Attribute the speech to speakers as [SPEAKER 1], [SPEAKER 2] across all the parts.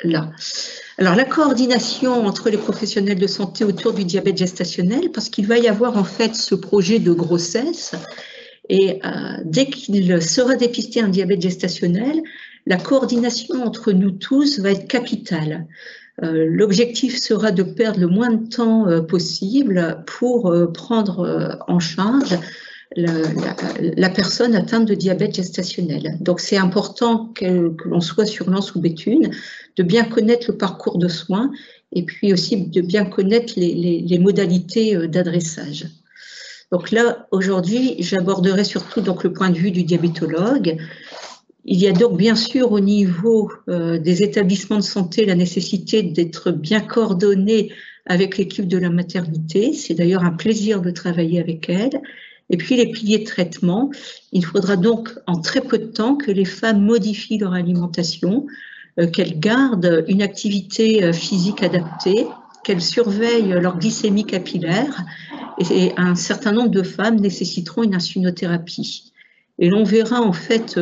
[SPEAKER 1] là. Alors, la coordination entre les professionnels de santé autour du diabète gestationnel, parce qu'il va y avoir en fait ce projet de grossesse, et dès qu'il sera dépisté un diabète gestationnel, la coordination entre nous tous va être capitale. L'objectif sera de perdre le moins de temps possible pour prendre en charge la personne atteinte de diabète gestationnel. Donc c'est important que l'on soit sur Lens ou Béthune, de bien connaître le parcours de soins et puis aussi de bien connaître les modalités d'adressage. Donc là, aujourd'hui, j'aborderai surtout donc, le point de vue du diabétologue. Il y a donc bien sûr au niveau des établissements de santé la nécessité d'être bien coordonnés avec l'équipe de la maternité. C'est d'ailleurs un plaisir de travailler avec elle. Et puis les piliers de traitement, il faudra donc en très peu de temps que les femmes modifient leur alimentation, qu'elles gardent une activité physique adaptée, qu'elles surveillent leur glycémie capillaire et un certain nombre de femmes nécessiteront une insulinothérapie. Et l'on verra en fait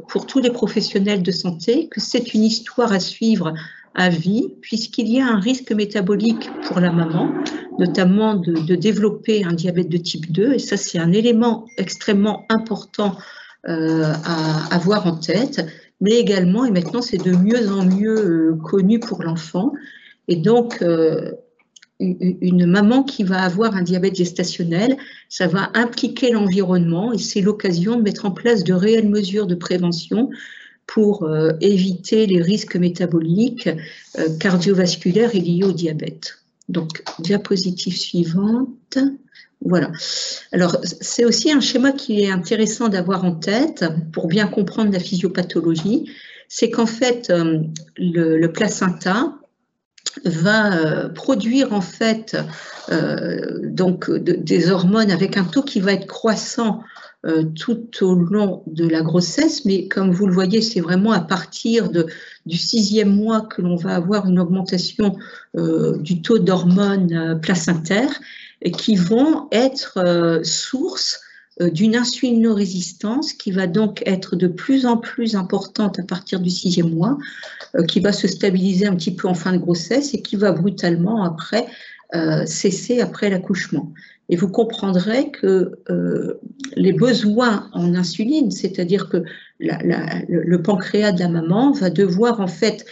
[SPEAKER 1] pour tous les professionnels de santé que c'est une histoire à suivre à vie puisqu'il y a un risque métabolique pour la maman, notamment de développer un diabète de type 2 et ça c'est un élément extrêmement important à avoir en tête, mais également, et maintenant c'est de mieux en mieux connu pour l'enfant, et donc une maman qui va avoir un diabète gestationnel, ça va impliquer l'environnement et c'est l'occasion de mettre en place de réelles mesures de prévention pour éviter les risques métaboliques, cardiovasculaires et liés au diabète. Donc, diapositive suivante. Voilà. Alors, c'est aussi un schéma qui est intéressant d'avoir en tête pour bien comprendre la physiopathologie. C'est qu'en fait, le placenta va produire en fait donc des hormones avec un taux qui va être croissant tout au long de la grossesse, mais comme vous le voyez, c'est vraiment à partir du 6e mois que l'on va avoir une augmentation du taux d'hormones placentaires et qui vont être source d'une insulinorésistance qui va donc être de plus en plus importante à partir du 6e mois, qui va se stabiliser un petit peu en fin de grossesse et qui va brutalement après cesser après l'accouchement. Et vous comprendrez que les besoins en insuline, c'est-à-dire que le pancréas de la maman va devoir en fait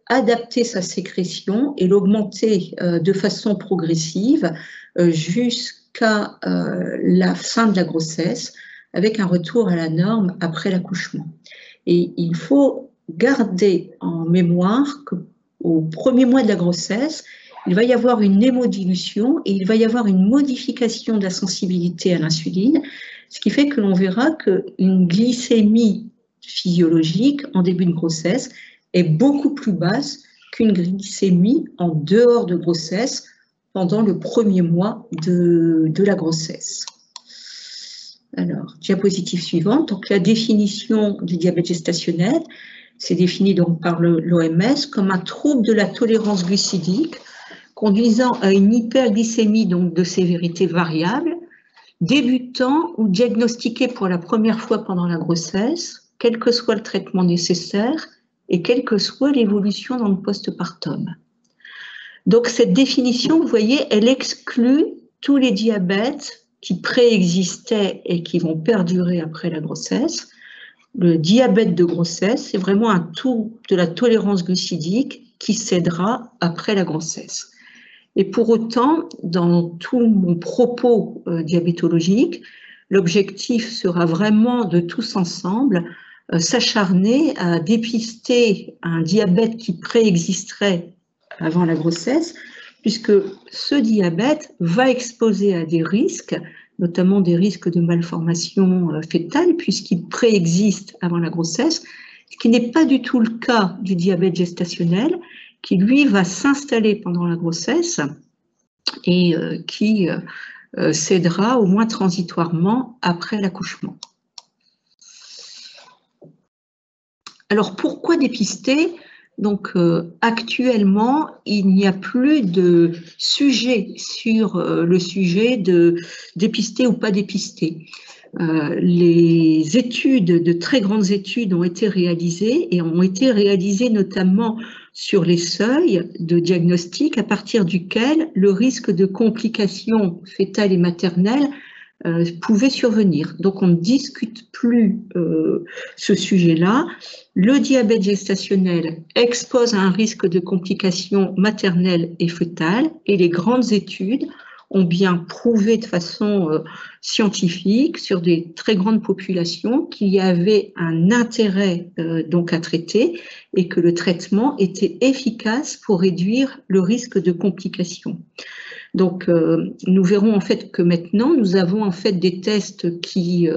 [SPEAKER 1] adapter sa sécrétion et l'augmenter de façon progressive jusqu'à la fin de la grossesse, avec un retour à la norme après l'accouchement. Et il faut garder en mémoire qu'au premier mois de la grossesse, il va y avoir une hémodilution et il va y avoir une modification de la sensibilité à l'insuline, ce qui fait que l'on verra qu'une glycémie physiologique en début de grossesse est beaucoup plus basse qu'une glycémie en dehors de grossesse pendant le premier mois de la grossesse. Alors, diapositive suivante. Donc, la définition du diabète gestationnel, c'est défini donc par l'OMS comme un trouble de la tolérance glucidique conduisant à une hyperglycémie donc de sévérité variable, débutant ou diagnostiqué pour la première fois pendant la grossesse, quel que soit le traitement nécessaire et quelle que soit l'évolution dans le postpartum. Donc cette définition, vous voyez, elle exclut tous les diabètes qui préexistaient et qui vont perdurer après la grossesse. Le diabète de grossesse, c'est vraiment un trouble de la tolérance glucidique qui cédera après la grossesse. Et pour autant, dans tout mon propos diabétologique, l'objectif sera vraiment de tous ensemble s'acharner à dépister un diabète qui préexisterait avant la grossesse, puisque ce diabète va exposer à des risques, notamment des risques de malformation fœtale, puisqu'il préexiste avant la grossesse, ce qui n'est pas du tout le cas du diabète gestationnel, qui lui va s'installer pendant la grossesse et qui cédera au moins transitoirement après l'accouchement. Alors pourquoi dépister? Donc actuellement, il n'y a plus de sujet sur le sujet de dépister ou pas dépister. Les études, de très grandes études ont été réalisées et ont été réalisées notamment sur les seuils de diagnostic à partir duquel le risque de complications fœtales et maternelles pouvait survenir. Donc on ne discute plus ce sujet-là. Le diabète gestationnel expose à un risque de complications maternelles et fœtales, et les grandes études ont bien prouvé de façon scientifique sur des très grandes populations qu'il y avait un intérêt donc à traiter et que le traitement était efficace pour réduire le risque de complications. Donc, nous verrons en fait que maintenant, nous avons en fait des tests qui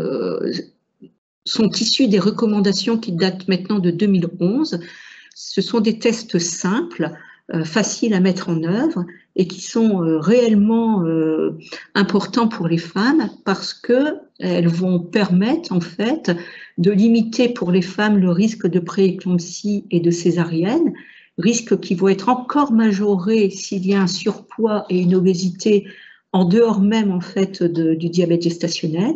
[SPEAKER 1] sont issus des recommandations qui datent maintenant de 2011. Ce sont des tests simples, faciles à mettre en œuvre et qui sont réellement importants pour les femmes parce qu'elles vont permettre en fait de limiter pour les femmes le risque de prééclampsie et de césarienne, risques qui vont être encore majorés s'il y a un surpoids et une obésité en dehors même en fait du diabète gestationnel.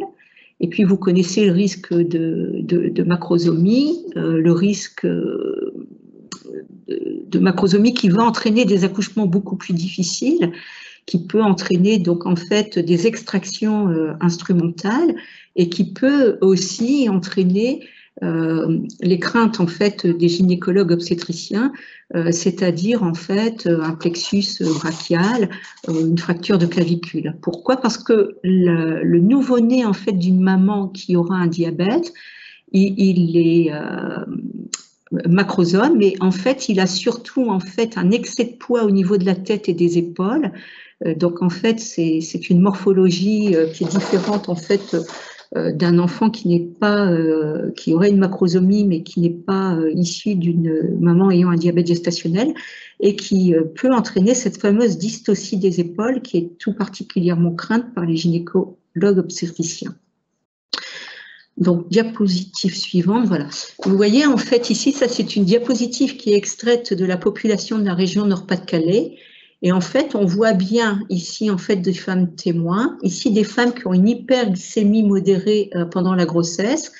[SPEAKER 1] Et puis vous connaissez le risque de macrosomie, le risque de macrosomie qui va entraîner des accouchements beaucoup plus difficiles, qui peut entraîner donc en fait des extractions instrumentales et qui peut aussi entraîner les craintes en fait des gynécologues obstétriciens, c'est-à-dire en fait un plexus brachial, une fracture de clavicule. Pourquoi? Parce que le nouveau-né en fait d'une maman qui aura un diabète, il est macrosome, mais en fait il a surtout en fait un excès de poids au niveau de la tête et des épaules. Donc en fait c'est une morphologie qui est différente en fait d'un enfant qui n'est pas, qui aurait une macrosomie, mais qui n'est pas issu d'une maman ayant un diabète gestationnel et qui peut entraîner cette fameuse dystocie des épaules qui est tout particulièrement crainte par les gynécologues obstétriciens. Donc, diapositive suivante, voilà. Vous voyez, en fait, ici, ça, c'est une diapositive qui est extraite de la population de la région Nord-Pas-de-Calais. Et en fait, on voit bien ici, en fait, des femmes témoins. Ici, des femmes qui ont une hyperglycémie modérée pendant la grossesse.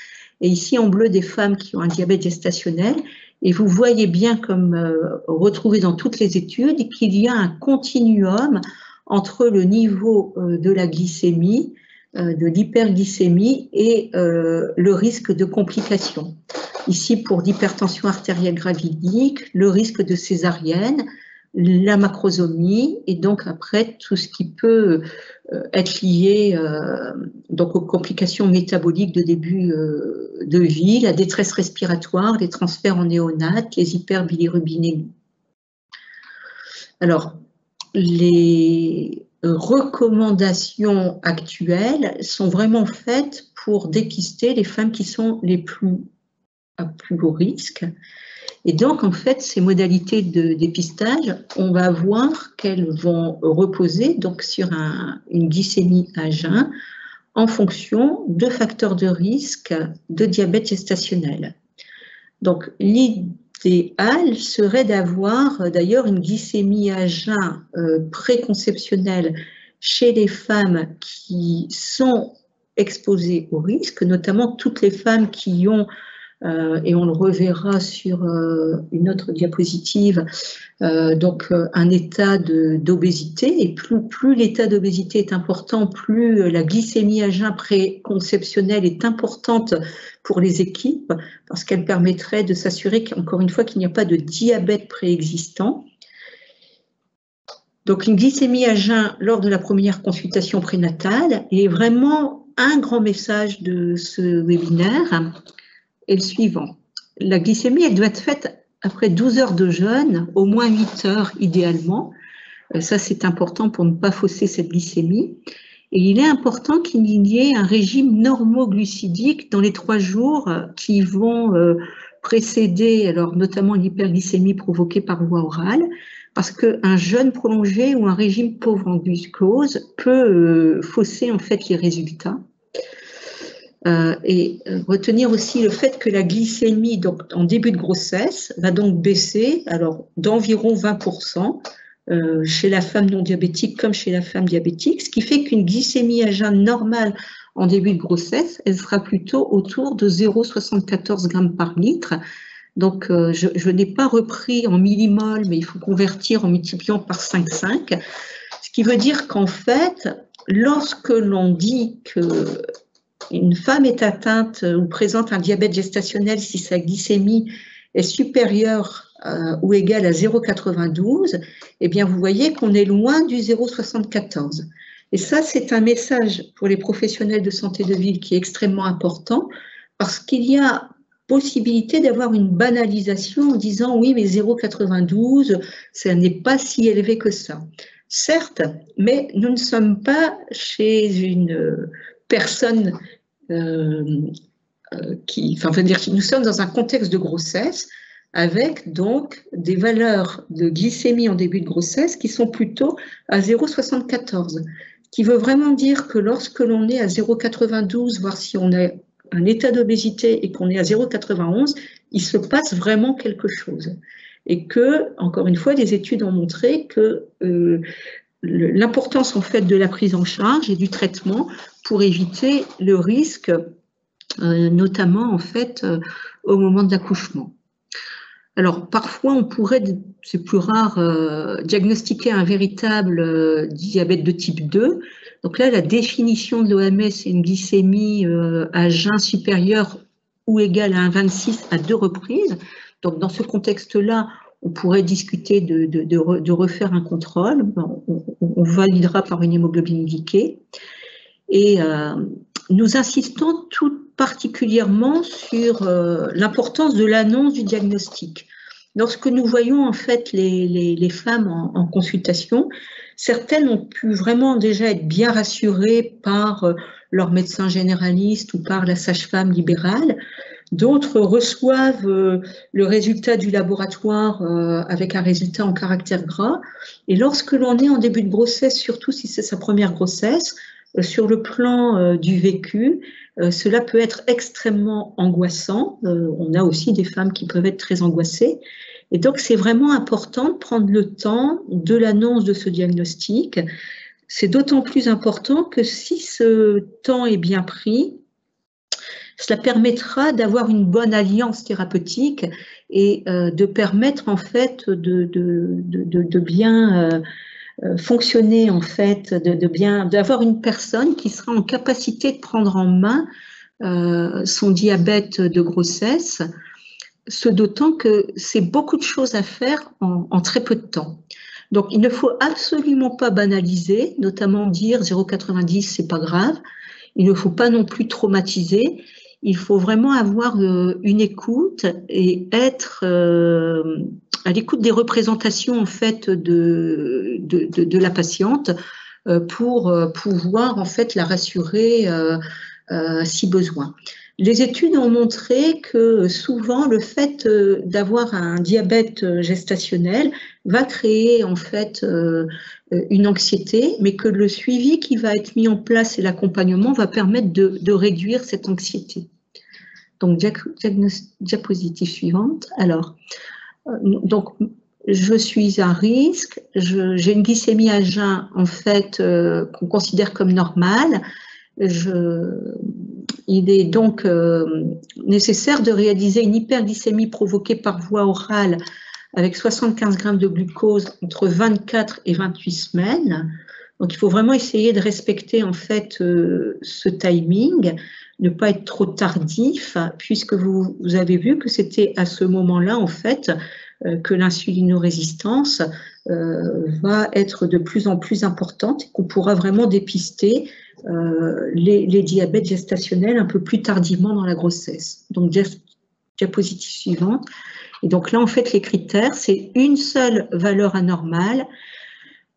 [SPEAKER 1] Et ici, en bleu, des femmes qui ont un diabète gestationnel. Et vous voyez bien, comme retrouvé dans toutes les études, qu'il y a un continuum entre le niveau de la glycémie, de l'hyperglycémie et le risque de complications. Ici, pour l'hypertension artérielle gravidique, le risque de césarienne, la macrosomie et donc après tout ce qui peut être lié donc aux complications métaboliques de début de vie, la détresse respiratoire, les transferts en néonate, les hyperbilirubinémies. Alors, les recommandations actuelles sont vraiment faites pour dépister les femmes qui sont les plus à plus haut risque. Et donc, en fait, ces modalités de dépistage, on va voir qu'elles vont reposer donc sur une glycémie à jeun en fonction de facteurs de risque de diabète gestationnel. Donc, l'idéal serait d'avoir d'ailleurs une glycémie à jeun préconceptionnelle chez les femmes qui sont exposées au risque, notamment toutes les femmes qui ont et on le reverra sur une autre diapositive, donc un état d'obésité, et plus l'état d'obésité est important, plus la glycémie à jeun préconceptionnelle est importante pour les équipes, parce qu'elle permettrait de s'assurer qu'encore une fois qu'il n'y a pas de diabète préexistant. Donc une glycémie à jeun lors de la première consultation prénatale est vraiment un grand message de ce webinaire. Et le suivant. La glycémie, elle doit être faite après 12 heures de jeûne, au moins 8 heures idéalement. Ça, c'est important pour ne pas fausser cette glycémie. Et il est important qu'il y ait un régime normoglucidique dans les 3 jours qui vont précéder, alors notamment l'hyperglycémie provoquée par voie orale, parce qu'un jeûne prolongé ou un régime pauvre en glucose peut fausser en fait les résultats. Et retenir aussi le fait que la glycémie donc, en début de grossesse va donc baisser d'environ 20% chez la femme non diabétique comme chez la femme diabétique, ce qui fait qu'une glycémie à jeun normale en début de grossesse, elle sera plutôt autour de 0,74 g par litre, Donc, je n'ai pas repris en millimoles, mais il faut convertir en multipliant par 5,5. Ce qui veut dire qu'en fait, lorsque l'on dit qu'une femme est atteinte ou présente un diabète gestationnel si sa glycémie est supérieure ou égale à 0,92, eh bien, vous voyez qu'on est loin du 0,74. Et ça, c'est un message pour les professionnels de santé de ville qui est extrêmement important parce qu'il y a possibilité d'avoir une banalisation en disant oui, mais 0,92, ça n'est pas si élevé que ça. Certes, mais nous ne sommes pas chez une personne nous sommes dans un contexte de grossesse avec donc des valeurs de glycémie en début de grossesse qui sont plutôt à 0,74, qui veut vraiment dire que lorsque l'on est à 0,92, voire si on a un état d'obésité et qu'on est à 0,91, il se passe vraiment quelque chose. Et que, encore une fois, des études ont montré que l'importance en fait de la prise en charge et du traitement pour éviter le risque, notamment en fait au moment de l'accouchement. Alors parfois on pourrait, c'est plus rare, diagnostiquer un véritable diabète de type 2. Donc là, la définition de l'OMS, c'est une glycémie à jeun supérieure ou égale à 1,26 à 2 reprises. Donc dans ce contexte-là, on pourrait discuter de refaire un contrôle. On validera par une hémoglobine glyquée. Et nous insistons tout particulièrement sur l'importance de l'annonce du diagnostic. Lorsque nous voyons en fait les femmes en consultation, certaines ont pu vraiment déjà être bien rassurées par leur médecin généraliste ou par la sage-femme libérale. D'autres reçoivent le résultat du laboratoire avec un résultat en caractère gras. Et lorsque l'on est en début de grossesse, surtout si c'est sa première grossesse, sur le plan du vécu, cela peut être extrêmement angoissant. On a aussi des femmes qui peuvent être très angoissées. Et donc, c'est vraiment important de prendre le temps de l'annonce de ce diagnostic. C'est d'autant plus important que si ce temps est bien pris, cela permettra d'avoir une bonne alliance thérapeutique et de permettre en fait de bien fonctionner en fait, d'avoir une personne qui sera en capacité de prendre en main son diabète de grossesse, ce d'autant que c'est beaucoup de choses à faire en très peu de temps. Donc il ne faut absolument pas banaliser, notamment dire 0,90 c'est pas grave, il ne faut pas non plus traumatiser. Il faut vraiment avoir une écoute et être à l'écoute des représentations en fait de la patiente pour pouvoir en fait la rassurer si besoin. Les études ont montré que souvent le fait d'avoir un diabète gestationnel va créer en fait une anxiété, mais que le suivi qui va être mis en place et l'accompagnement va permettre de réduire cette anxiété. Donc, diapositive suivante. Alors, donc, je suis à risque, j'ai une glycémie à jeun en fait qu'on considère comme normale. Il est donc nécessaire de réaliser une hyperglycémie provoquée par voie orale avec 75 grammes de glucose entre 24 et 28 semaines. Donc, il faut vraiment essayer de respecter en fait ce timing, ne pas être trop tardif, puisque vous avez vu que c'était à ce moment-là en fait que l'insulinorésistance va être de plus en plus importante et qu'on pourra vraiment dépister les diabètes gestationnels un peu plus tardivement dans la grossesse. Donc, diapositive suivante. Et donc là, en fait, les critères, c'est une seule valeur anormale,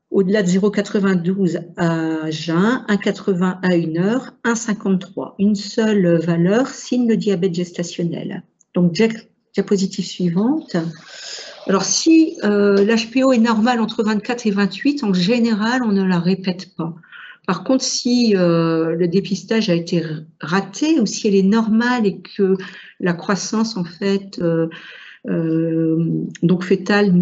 [SPEAKER 1] au-delà de 0,92 à jeun, 1,80 à 1 heure, 1,53. Une seule valeur, signe de diabète gestationnel. Donc, diapositive suivante. Alors, si l'HPO est normal entre 24 et 28, en général, on ne la répète pas. Par contre, si le dépistage a été raté ou si elle est normale et que la croissance, en fait, donc fétale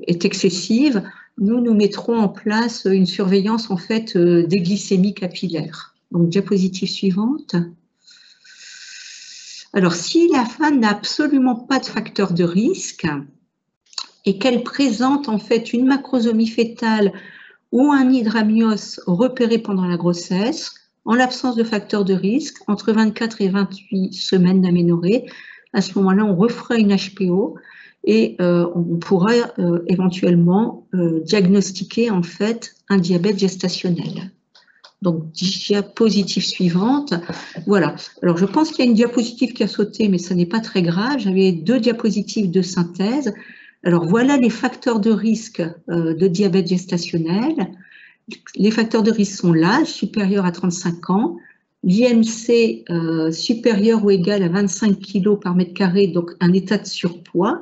[SPEAKER 1] est excessive, nous mettrons en place une surveillance en fait des glycémies capillaires. Donc diapositive suivante. Alors, si la femme n'a absolument pas de facteur de risque et qu'elle présente en fait une macrosomie fœtale ou un hydramnios repéré pendant la grossesse, en l'absence de facteur de risque, entre 24 et 28 semaines d'aménorrhée, à ce moment-là, on refera une HPO et on pourra éventuellement diagnostiquer en fait un diabète gestationnel. Donc, diapositive suivante. Voilà. Alors, je pense qu'il y a une diapositive qui a sauté, mais ce n'est pas très grave. J'avais 2 diapositives de synthèse. Alors, voilà les facteurs de risque de diabète gestationnel. Les facteurs de risque sont l'âge supérieur à 35 ans, l'IMC supérieur ou égal à 25 kg par mètre carré, donc un état de surpoids,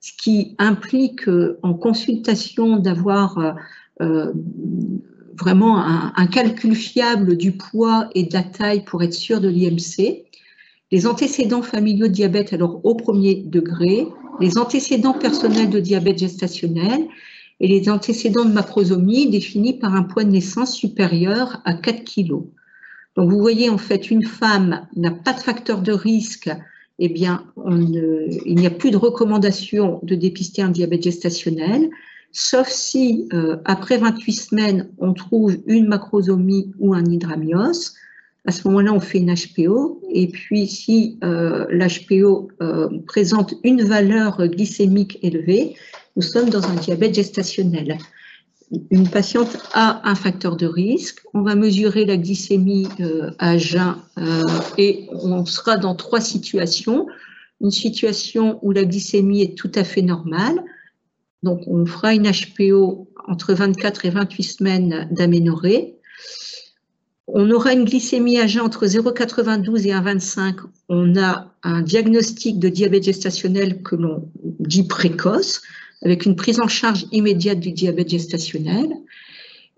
[SPEAKER 1] ce qui implique en consultation d'avoir vraiment un calcul fiable du poids et de la taille pour être sûr de l'IMC, les antécédents familiaux de diabète alors au premier degré, les antécédents personnels de diabète gestationnel et les antécédents de macrosomie définis par un poids de naissance supérieur à 4 kg. Donc vous voyez en fait une femme n'a pas de facteur de risque, eh bien il n'y a plus de recommandation de dépister un diabète gestationnel. Sauf si, après 28 semaines, on trouve une macrosomie ou un hydramnios. À ce moment-là, on fait une HPO. Et puis, si l'HPO présente une valeur glycémique élevée, nous sommes dans un diabète gestationnel. Une patiente a un facteur de risque. On va mesurer la glycémie à jeun et on sera dans 3 situations. Une situation où la glycémie est tout à fait normale. Donc, on fera une HPO entre 24 et 28 semaines d'aménorrhée. On aura une glycémie à jeun entre 0,92 et 1,25. On a un diagnostic de diabète gestationnel que l'on dit précoce, avec une prise en charge immédiate du diabète gestationnel.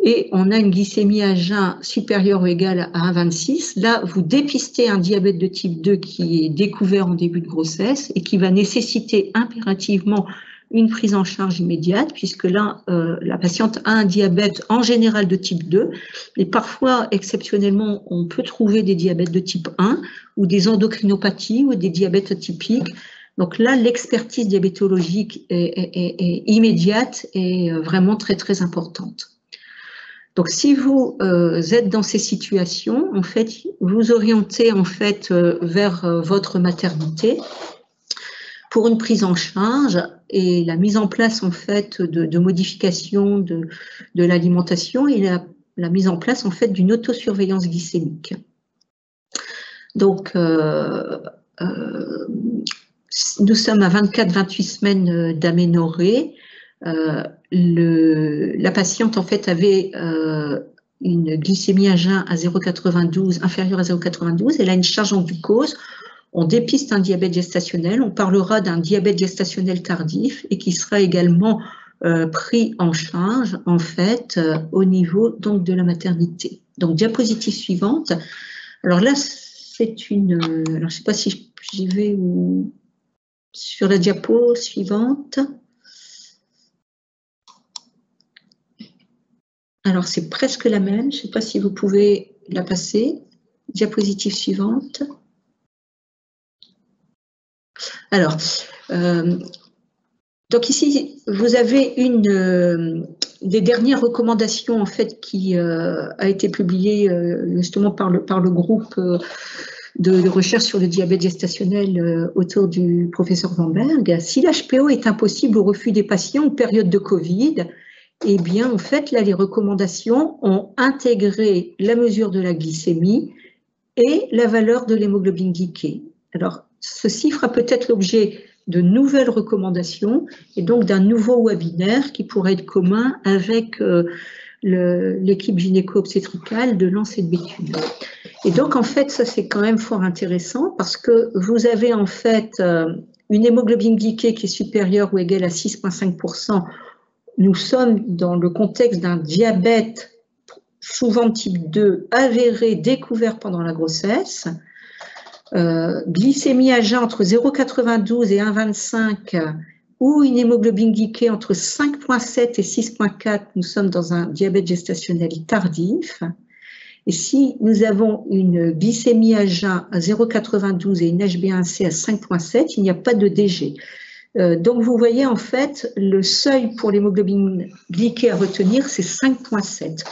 [SPEAKER 1] Et on a une glycémie à jeun supérieure ou égale à 1,26. Là, vous dépistez un diabète de type 2 qui est découvert en début de grossesse et qui va nécessiter impérativement une prise en charge immédiate, puisque là, la patiente a un diabète en général de type 2, et parfois, exceptionnellement, on peut trouver des diabètes de type 1 ou des endocrinopathies ou des diabètes atypiques. Donc là, l'expertise diabétologique est immédiate et vraiment très, très importante. Donc, si vous êtes dans ces situations, en fait, vous orientez en fait vers votre maternité pour une prise en charge et la mise en place en fait de modifications de l'alimentation et la mise en place en fait d'une autosurveillance glycémique. Donc, nous sommes à 24-28 semaines d'aménorrhée. La patiente en fait avait une glycémie à jeun à 0,92, inférieure à 0,92. Elle a une charge en glucose. On dépiste un diabète gestationnel, on parlera d'un diabète gestationnel tardif et qui sera également pris en charge en fait au niveau donc de la maternité. Donc diapositive suivante. Alors là c'est une, alors je ne sais pas si j'y vais ou sur la diapo suivante. Alors c'est presque la même, je ne sais pas si vous pouvez la passer. Diapositive suivante. Alors, donc ici, vous avez une des dernières recommandations en fait qui a été publiée justement par le groupe de recherche sur le diabète gestationnel autour du professeur Van Berg. Si l'HPO est impossible au refus des patients en période de Covid, eh bien en fait là les recommandations ont intégré la mesure de la glycémie et la valeur de l'hémoglobine glyquée. Alors, ceci fera peut-être l'objet de nouvelles recommandations et donc d'un nouveau webinaire qui pourrait être commun avec l'équipe gynéco-obstétricale de Lens et de Béthune. Et donc, en fait, ça c'est quand même fort intéressant parce que vous avez en fait une hémoglobine glyquée qui est supérieure ou égale à 6,5%. Nous sommes dans le contexte d'un diabète souvent type 2 avéré, découvert pendant la grossesse. Glycémie à jeun entre 0,92 et 1,25 ou une hémoglobine glyquée entre 5,7 et 6,4, nous sommes dans un diabète gestationnel tardif. Et si nous avons une glycémie à jeun à 0,92 et une HbA1c à 5,7, il n'y a pas de DG. Donc vous voyez en fait le seuil pour l'hémoglobine glyquée à retenir, c'est 5,7.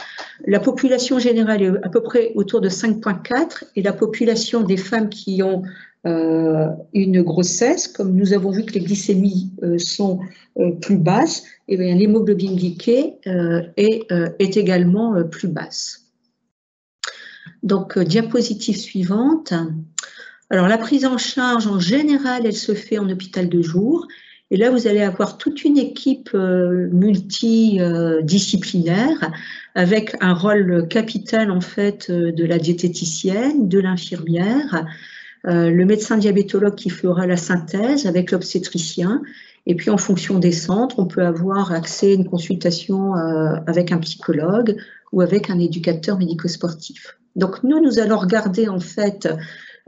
[SPEAKER 1] La population générale est à peu près autour de 5,4 et la population des femmes qui ont une grossesse, comme nous avons vu que les glycémies sont plus basses, et bien l'hémoglobine glyquée est également plus basse. Donc diapositive suivante. Alors, la prise en charge, en général, elle se fait en hôpital de jour. Et là, vous allez avoir toute une équipe multidisciplinaire avec un rôle capital, en fait, de la diététicienne, de l'infirmière, le médecin diabétologue qui fera la synthèse avec l'obstétricien. Et puis, en fonction des centres, on peut avoir accès à une consultation avec un psychologue ou avec un éducateur médico-sportif. Donc, nous allons regarder, en fait,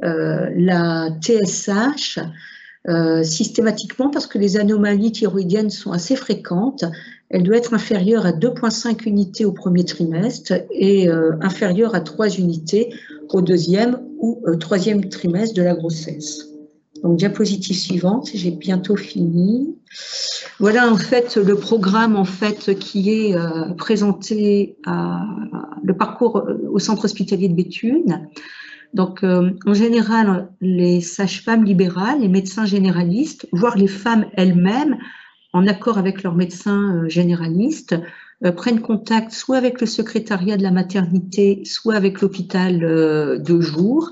[SPEAKER 1] la TSH systématiquement parce que les anomalies thyroïdiennes sont assez fréquentes. Elle doit être inférieure à 2,5 unités au premier trimestre et inférieure à 3 unités au deuxième ou troisième trimestre de la grossesse. Donc, diapositive suivante, j'ai bientôt fini. Voilà en fait le programme en fait qui est présenté le parcours au centre hospitalier de Béthune. Donc, en général, les sages-femmes libérales, les médecins généralistes, voire les femmes elles-mêmes, en accord avec leurs médecins généralistes, prennent contact soit avec le secrétariat de la maternité, soit avec l'hôpital de jour.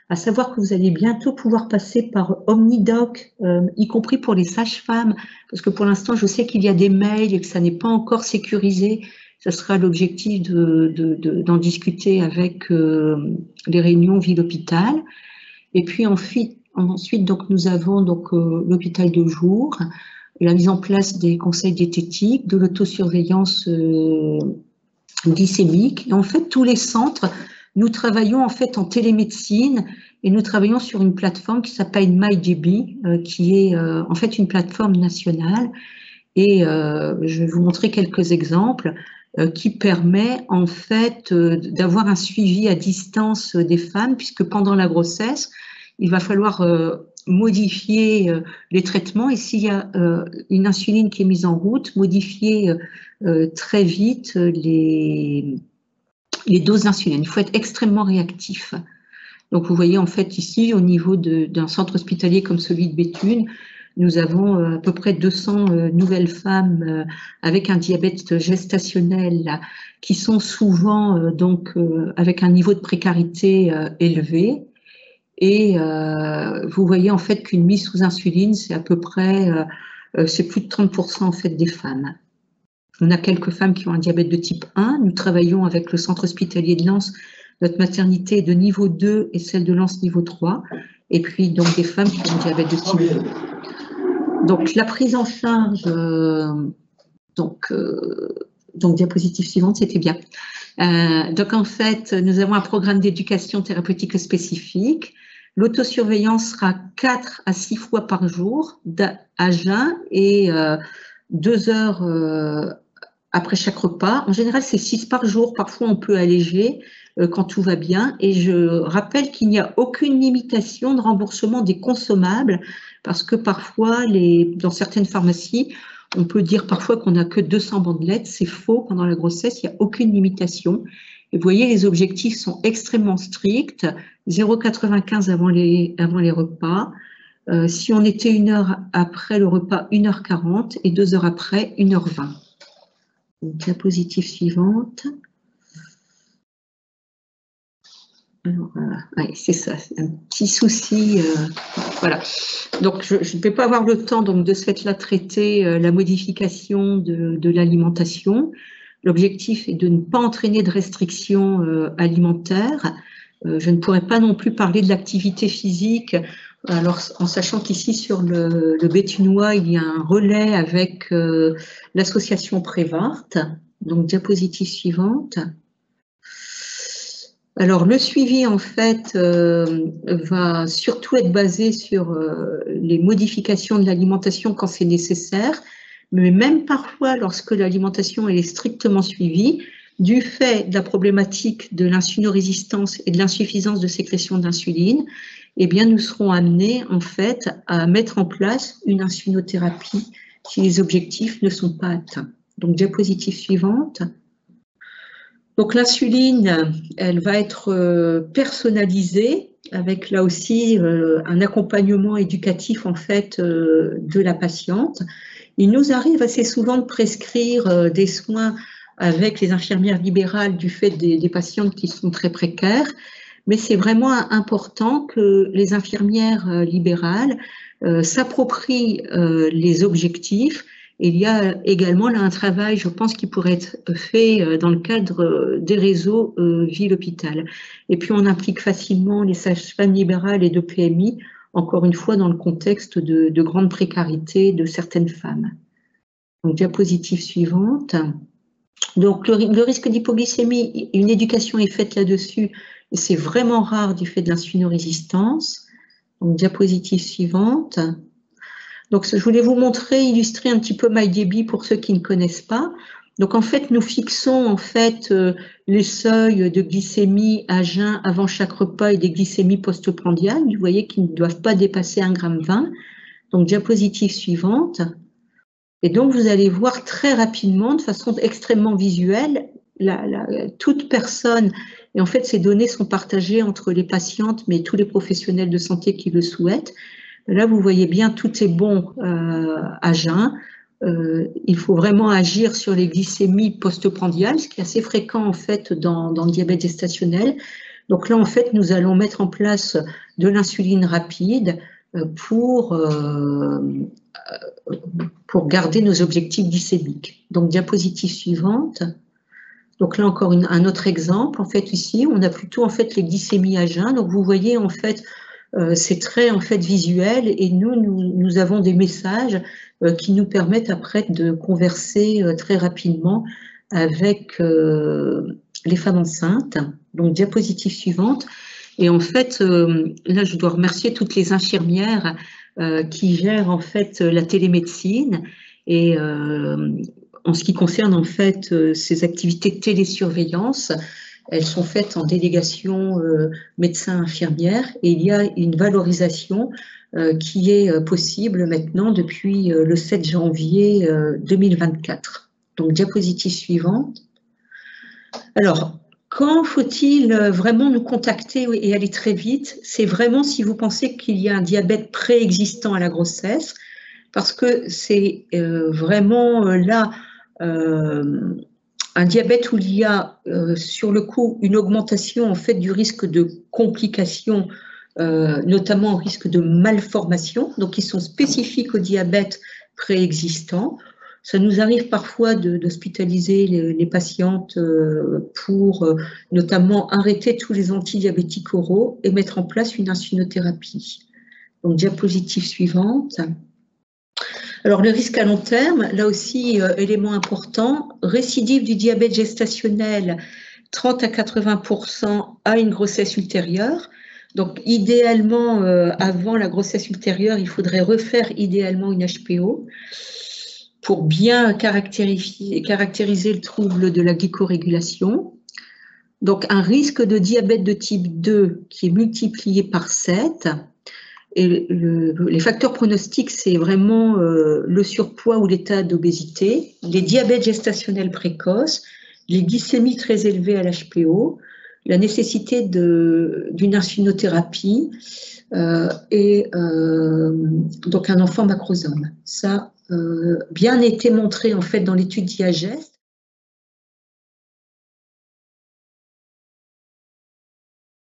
[SPEAKER 1] À savoir que vous allez bientôt pouvoir passer par Omnidoc, y compris pour les sages-femmes, parce que pour l'instant, je sais qu'il y a des mails et que ça n'est pas encore sécurisé. Ce sera l'objectif d'en discuter avec les réunions ville-hôpital. Et puis ensuite donc, nous avons donc, l'hôpital de jour, la mise en place des conseils diététiques, de l'autosurveillance glycémique. Et en fait, tous les centres, nous travaillons en fait en télémédecine et nous travaillons sur une plateforme qui s'appelle MyDB, qui est en fait une plateforme nationale. Et je vais vous montrer quelques exemples qui permet en fait d'avoir un suivi à distance des femmes, puisque pendant la grossesse, il va falloir modifier les traitements et s'il y a une insuline qui est mise en route, modifier très vite les doses d'insuline. Il faut être extrêmement réactif. Donc vous voyez en fait ici au niveau d'un centre hospitalier comme celui de Béthune, nous avons à peu près 200 nouvelles femmes avec un diabète gestationnel là, qui sont souvent donc avec un niveau de précarité élevé. Et vous voyez en fait qu'une mise sous insuline, c'est à peu près, c'est plus de 30% en fait des femmes. On a quelques femmes qui ont un diabète de type 1. Nous travaillons avec le centre hospitalier de Lens. Notre maternité est de niveau 2 et celle de Lens niveau 3. Et puis donc des femmes qui ont un diabète de type 2. Donc, la prise en charge, donc diapositive suivante, c'était bien. Donc, en fait, nous avons un programme d'éducation thérapeutique spécifique. L'autosurveillance sera 4 à 6 fois par jour à jeun et 2 heures après chaque repas. En général, c'est 6 par jour. Parfois, on peut alléger quand tout va bien. Et je rappelle qu'il n'y a aucune limitation de remboursement des consommables parce que parfois, dans certaines pharmacies, on peut dire parfois qu'on n'a que 200 bandelettes. C'est faux. Pendant la grossesse, il n'y a aucune limitation. Et vous voyez, les objectifs sont extrêmement stricts. 0,95 avant les repas. Si on était 1 heure après le repas, 1h40 et 2 heures après, 1h20. Donc, diapositive suivante. Alors, ouais, c'est ça, c'est un petit souci. Voilà. Donc, je ne vais pas avoir le temps donc, de ce fait-là traiter la modification de l'alimentation. L'objectif est de ne pas entraîner de restrictions alimentaires. Je ne pourrais pas non plus parler de l'activité physique, alors en sachant qu'ici sur le Béthunois, il y a un relais avec l'association Prévart. Donc, diapositive suivante. Alors, le suivi, en fait, va surtout être basé sur les modifications de l'alimentation quand c'est nécessaire, mais même parfois, lorsque l'alimentation est strictement suivie, du fait de la problématique de l'insulinorésistance et de l'insuffisance de sécrétion d'insuline, eh bien, nous serons amenés en fait à mettre en place une insulinothérapie si les objectifs ne sont pas atteints. Donc, diapositive suivante. Donc, l'insuline, elle va être personnalisée avec là aussi un accompagnement éducatif en fait de la patiente. Il nous arrive assez souvent de prescrire des soins avec les infirmières libérales du fait des patientes qui sont très précaires, mais c'est vraiment important que les infirmières libérales s'approprient les objectifs. Il y a également là un travail, je pense, qui pourrait être fait dans le cadre des réseaux ville-hôpital. Et puis on implique facilement les sages-femmes libérales et de PMI, encore une fois dans le contexte de grande précarité de certaines femmes. Donc diapositive suivante. Donc le risque d'hypoglycémie, une éducation est faite là-dessus, c'est vraiment rare du fait de l'insulinorésistance. Donc diapositive suivante. Donc, je voulais vous montrer, illustrer un petit peu MyDB pour ceux qui ne connaissent pas. Donc, en fait, nous fixons en fait les seuils de glycémie à jeun avant chaque repas et des glycémies postprandiales. Vous voyez qu'ils ne doivent pas dépasser 1,20 g. Donc, diapositive suivante. Et donc, vous allez voir très rapidement, de façon extrêmement visuelle, toute personne, et en fait, ces données sont partagées entre les patientes, mais tous les professionnels de santé qui le souhaitent. Là, vous voyez bien, tout est bon à jeun. Il faut vraiment agir sur les glycémies postprandiales, ce qui est assez fréquent en fait dans le diabète gestationnel. Donc là, en fait, nous allons mettre en place de l'insuline rapide pour garder nos objectifs glycémiques. Donc, diapositive suivante. Donc là, encore un autre exemple. En fait, ici, on a plutôt en fait les glycémies à jeun. Donc, vous voyez en fait, c'est très en fait visuel et nous avons des messages qui nous permettent après de converser très rapidement avec les femmes enceintes. Donc diapositive suivante. Et en fait, là je dois remercier toutes les infirmières qui gèrent en fait la télémédecine et en ce qui concerne en fait ces activités de télésurveillance. Elles sont faites en délégation médecins-infirmières et il y a une valorisation qui est possible maintenant depuis le 7 janvier 2024. Donc, diapositive suivante. Alors, quand faut-il vraiment nous contacter et aller très vite? C'est vraiment si vous pensez qu'il y a un diabète préexistant à la grossesse, parce que c'est vraiment là un diabète où il y a sur le coup une augmentation en fait du risque de complications, notamment au risque de malformation, donc qui sont spécifiques au diabète préexistant. Ça nous arrive parfois d'hospitaliser les patientes pour notamment arrêter tous les antidiabétiques oraux et mettre en place une insulinothérapie. Donc diapositive suivante. Alors, le risque à long terme, là aussi, élément important, récidive du diabète gestationnel, 30 à 80% à une grossesse ultérieure. Donc, idéalement, avant la grossesse ultérieure, il faudrait refaire idéalement une HPO pour bien caractériser le trouble de la glycorégulation. Donc, un risque de diabète de type 2 qui est multiplié par 7. Et les facteurs pronostiques, c'est vraiment le surpoids ou l'état d'obésité, les diabètes gestationnels précoces, les glycémies très élevées à l'HPO, la nécessité d'une insulinothérapie et donc un enfant macrosome. Ça a bien été montré en fait dans l'étude Diagest.